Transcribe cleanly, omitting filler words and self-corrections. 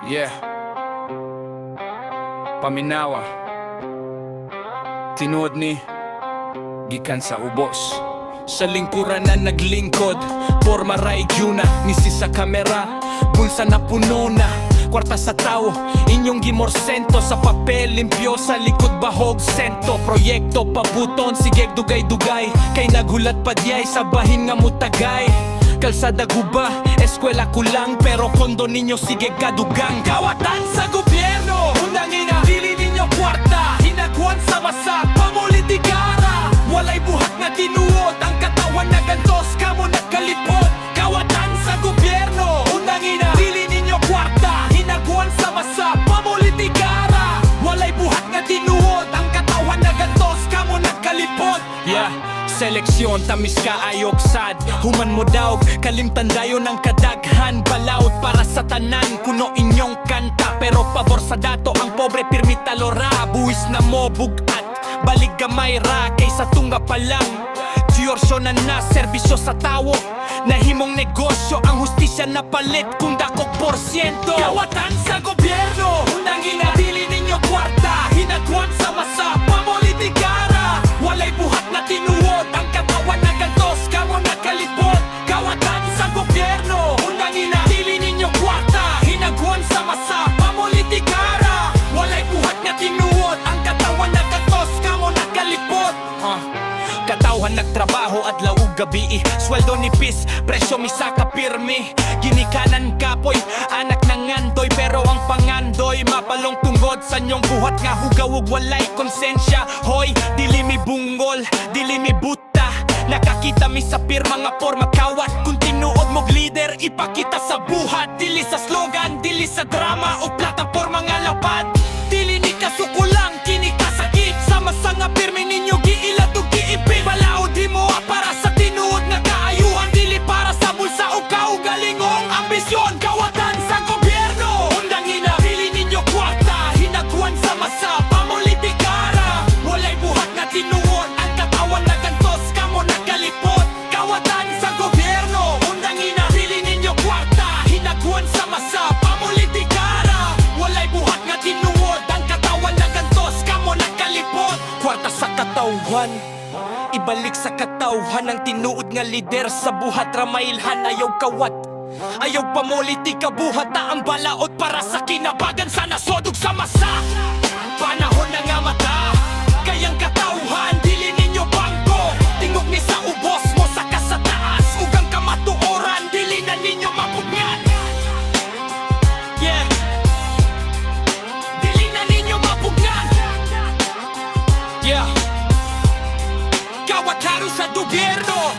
Yeah. Paminawa. Tinuod ni gikan sa ubos. Sa lingkuran na naglingkod, porma raig yuna, misi sa kamera, bulsa na puno na, kwarta sa tao, inyong gimorsento, sa papel limpyo, sa likod bahog sento, proyekto pabuton, sige dugay-dugay, kay nagulat pa diyay, sa bahin nga mutagay. Kalsada guba, eskwela kulang, pero kondo ninyo sige gadugang. Kawatan sa gobyerno, undangin na dili ninyo kwarta, hinagwan sa masa, pamulitikara. Walay buhat nga tinuod, ang katawan na gantos, kamo nagkalipot. Kawatan sa gobyerno, undangin na dili ninyo kwarta, hinagwan sa masa, pamulitikara. Walay buhat nga tinuod, ang katawan na gantos, kamo nagkalipot. Yeah. Seleksyon, tamis ka ayok sad. Human mo daw, kalimtan dayo ng kadaghan. Balaod para sa tanan, kuno inyong kanta. Pero pabor sa dato, ang pobre pirmi talora. Buwis na mo bugat, balig gamay ra, kaysa tunga pa lang. Diyorsyo na serbisyo sa tawo, nahimong negosyo, ang hustisya na palit kung dakok porsyento. Kawatan sa gobyerno, undangin na dili ninyo kwarta, hinagwan sa masa, pamulitikara. Walay buhat na tinuod, ang katawan na gantos, kamo nagkalipot. Kawatan sa gobyerno, undangin na dili ninyo kwarta, hinagwan sa masa, pamulitikara. Walay buhat na tinuod, ang katawan na gantos, kamo nagkalipot. Katawan nagtrabaho at laug gabi, sweldo nipis, presyo misaka pirmi. Ginikanan kapoy, anak ng ngandoy, pero ang pangandoy mapalong tungod sa nyong buhat nga hugaw ug walay konsensya. Hoy, dili mi bungol, dili mi buta, nakakita mi sa pirma nga porma kawat. Kung tinuod mog leader, ipakita sa buhat, dili sa slogan, dili sa drama o plataporma nga lapad. Dili ni kasukulang, kini kasakit, sama sa nga pirmi ninyo giilat ug giipin. Balaod di mo para sa tinuod nga kaayuhan, dili para sa bulsa o kaugalingong ambisyon. Kawatan sa gobyerno, undangin na dili ninyo kwarta, hinagwan sa masa, pamulitikara. Walay buhat na tinuod, ang katawan na gantos, kamo nagkalipot. Kawatan sa gobyerno, undangin na dili ninyo kwarta, hinagwan sa masa, pamulitikara. Walay buhat nga tinuod, ang katawan na gantos, kamo nagkalipot. Kwarta sa katawan, ibalik sa katawhan ang tinuod nga lider sa buhat. Ramailhan ayaw kawat, ayaw pamulitika, buhat ta ang balaod para sa kinabagan sa nasodog sa masa. Panahon na nga mata, kayang katawhan, dili ninyo bangko. Tingog ni sa ubos mo sa kasataas, ugang kamatuoran, dili na ninyo mapugyan. Yeah, dili na ninyo mapugyan. Yeah, kawat haro sa gobyerno,